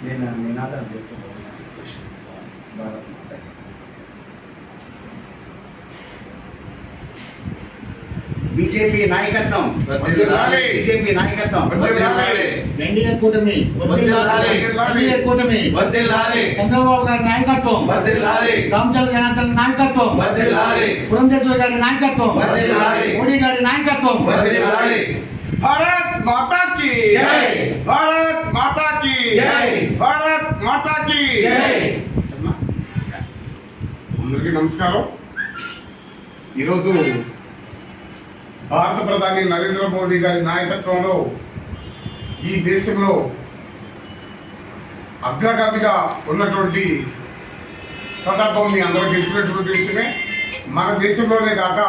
నేను నినాదాలు చెప్తున్నాను. భారత్ మాత బీజేపీ నాయకత్వం, బీజేపీ నాయకత్వం, ఎన్డీఏ కూటమి, ఎన్డీఏ కూటమి, చంద్రబాబు గారి నాయకత్వం, రామచంద్ర జనార్దన్ నాయకత్వం, పురంధేశ్వరి గారి నాయకత్వం, మోడీ గారి నాయకత్వం. భారత్ మాతా కీ జై, భారత్ మాతా కీ జై, భారత్ మాతా కీ జై. అందరికీ నమస్కారం. ఈరోజు భారత ప్రధాని నరేంద్ర మోడీ గారి నాయకత్వంలో ఈ దేశంలో అగ్రగామిగా ఉన్నటువంటి సందర్భం మీ అందరికీ తెలిసినటువంటి విషయమే. మన దేశంలోనే కాక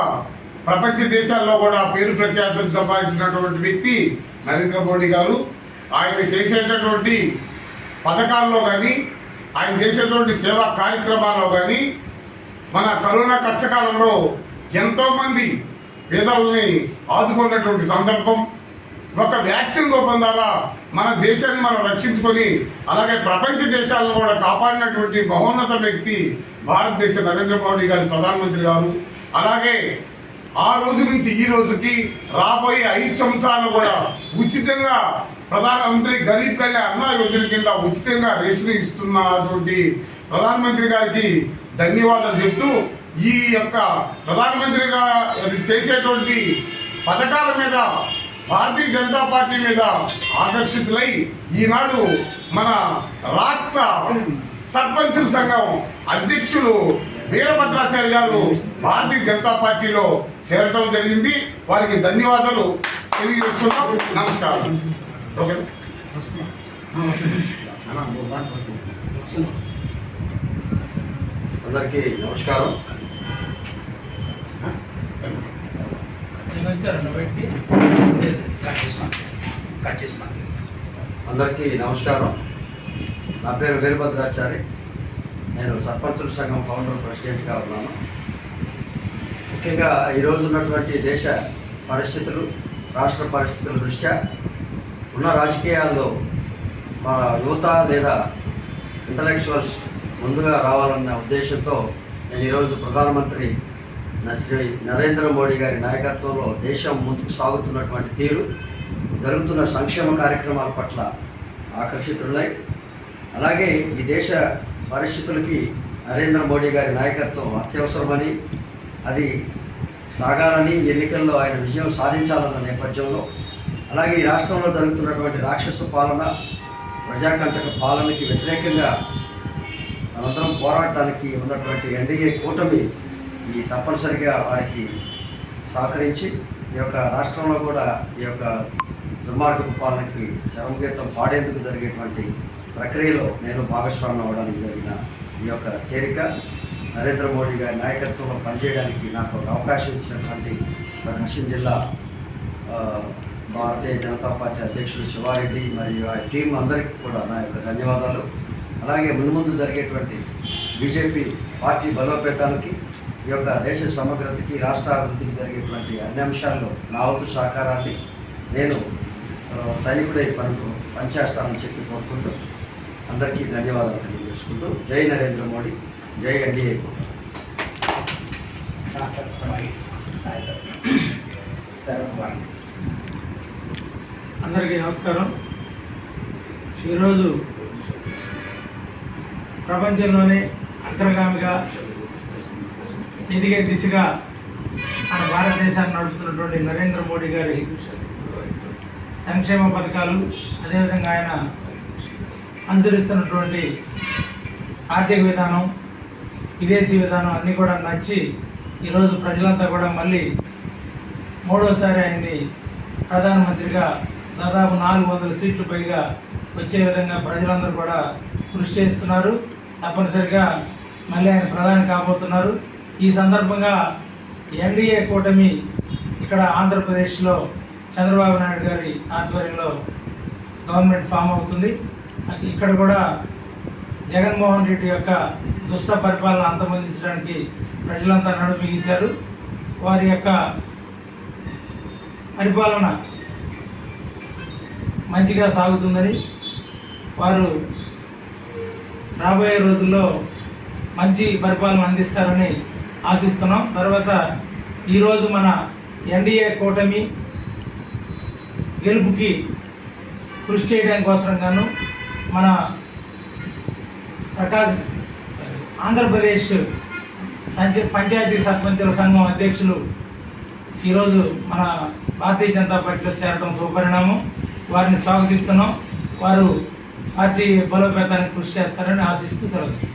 ప్రపంచ దేశాల్లో కూడా పేరు ప్రఖ్యాతులు సంపాదించినటువంటి వ్యక్తి నరేంద్ర మోడీ గారు. ఆయన చేసేటటువంటి పథకాల్లో కానీ, ఆయన చేసేటువంటి సేవా కార్యక్రమాల్లో కానీ, మన కరోనా కష్టకాలంలో ఎంతోమంది పేదలని ఆదుకున్నటువంటి సందర్భం, ఒక వ్యాక్సిన్ రూపం ద్వారా మన దేశాన్ని మనం రక్షించుకొని అలాగే ప్రపంచ దేశాలను కూడా కాపాడినటువంటి మహోన్నత వ్యక్తి భారతదేశ నరేంద్ర మోడీ గారి ప్రధానమంత్రి గారు. అలాగే ఆ రోజు నుంచి ఈ రోజుకి రాబోయే 5 సంవత్సరాలు కూడా ఉచితంగా ప్రధానమంత్రి గరీబ్ కళ్యాణ్ అన్న యోజన కింద ఉచితంగా రేషన్ ఇస్తున్నటువంటి ప్రధానమంత్రి గారికి ధన్యవాదాలు చెప్తూ, ఈ యొక్క ప్రధానమంత్రిగా చేసేటువంటి పథకాల మీద భారతీయ జనతా పార్టీ మీద ఆకర్షితులై ఈనాడు మన రాష్ట్ర సర్పంచుల సంఘం అధ్యక్షులు వీరభద్రాచారి గారు భారతీయ జనతా పార్టీలో చేరటం జరిగింది. వారికి ధన్యవాదాలు తెలియజేస్తున్నాం. నమస్కారం. ఓకే, అందరికీ నమస్కారం. అందరికీ నమస్కారం. నా పేరు వీరభద్రాచారి. నేను సర్పంచుల సంఘం ఫౌండర్ ప్రెసిడెంట్గా ఉన్నాను. ముఖ్యంగా ఈరోజు ఉన్నటువంటి దేశ పరిస్థితులు, రాష్ట్ర పరిస్థితుల దృష్ట్యా ఉన్న రాజకీయాల్లో మన యువత లేదా ఇంటలెక్చువల్స్ ముందుగా రావాలన్న ఉద్దేశంతో నేను ఈరోజు ప్రధానమంత్రి శ్రీ నరేంద్ర మోడీ గారి నాయకత్వంలో దేశం ముందుకు సాగుతున్నటువంటి తీరు, జరుగుతున్న సంక్షేమ కార్యక్రమాల పట్ల ఆకర్షితులై, అలాగే ఈ దేశ పరిస్థితులకి నరేంద్ర మోడీ గారి నాయకత్వం అత్యవసరమని, అది సాగాలని, ఎన్నికల్లో ఆయన విజయం సాధించాలన్న నేపథ్యంలో, అలాగే ఈ రాష్ట్రంలో జరుగుతున్నటువంటి రాక్షస పాలన, ప్రజాకంటక పాలనకి వ్యతిరేకంగా మనందరం పోరాటానికి ఉన్నటువంటి ఎన్డీఏ కూటమి ఈ తప్పనిసరిగా వారికి సహకరించి ఈ యొక్క రాష్ట్రంలో కూడా ఈ యొక్క దుర్మార్గపు పాలనకి శరమగీతం పాడేందుకు జరిగేటువంటి ప్రక్రియలో నేను భాగస్వామ్యం అవ్వడానికి జరిగిన ఈ యొక్క చేరిక, నరేంద్ర మోడీ గారి నాయకత్వంలో పనిచేయడానికి నాకు ఒక అవకాశం ఇచ్చినటువంటి ప్రకాశం జిల్లా భారతీయ జనతా పార్టీ అధ్యక్షుడు శివారెడ్డి మరియు ఆ టీం అందరికీ కూడా నా యొక్క ధన్యవాదాలు. అలాగే ముందు జరిగేటువంటి బీజేపీ పార్టీ బలోపేతానికి, ఈ యొక్క దేశ సమగ్రతకి, రాష్ట్ర అభివృద్ధికి జరిగేటువంటి అన్ని అంశాల్లో నా వంతు సహకారాన్ని నేను సైనికుడై పనిచేస్తానని చెప్పి కోరుకుంటూ అందరికీ ధన్యవాదాలు తెలియజేసుకుంటూ, జై నరేంద్ర మోడీ, జై ఎన్డీఏ. అందరికీ నమస్కారం. ఈరోజు ప్రపంచంలోనే అగ్రగామిగా ఎదిగే దిశగా మన భారతదేశాన్ని నడుపుతున్నటువంటి నరేంద్ర మోడీ గారి సంక్షేమ పథకాలు, అదేవిధంగా ఆయన అనుసరిస్తున్నటువంటి ఆర్థిక విధానం, విదేశీ విధానం అన్నీ కూడా నచ్చి ఈరోజు ప్రజలంతా కూడా మళ్ళీ మూడోసారి ఆయన్ని ప్రధానమంత్రిగా దాదాపు 400 సీట్లు పైగా వచ్చే విధంగా ప్రజలందరూ కూడా కృషి చేస్తున్నారు. తప్పనిసరిగా మళ్ళీ ఆయన ప్రధాని కాబోతున్నారు. ఈ సందర్భంగా ఎన్డీఏ కూటమి ఇక్కడ ఆంధ్రప్రదేశ్లో చంద్రబాబు నాయుడు గారి ఆధ్వర్యంలో గవర్నమెంట్ ఫామ్ అవుతుంది. ఇక్కడ కూడా జగన్మోహన్ రెడ్డి యొక్క దుష్ట పరిపాలన అంతమొందించడానికి ప్రజలంతా నడుమిగించారు. వారి యొక్క పరిపాలన మంచిగా సాగుతుందని, వారు రాబోయే రోజుల్లో మంచి పరిపాలన అందిస్తారని ఆశిస్తున్నాం. తర్వాత ఈరోజు మన ఎన్డీఏ కూటమి గెలుపుకి కృషి చేయడానికి కోసంగాను మన ఆంధ్రప్రదేశ్ పంచాయతీ సర్పంచుల సంఘం అధ్యక్షులు ఈరోజు మన భారతీయ జనతా పార్టీలో చేరడం శుభపరిణామం. వారిని స్వాగతిస్తున్నాం. వారు పార్టీ బలోపేతానికి కృషి చేస్తారని ఆశిస్తూ సెలవు.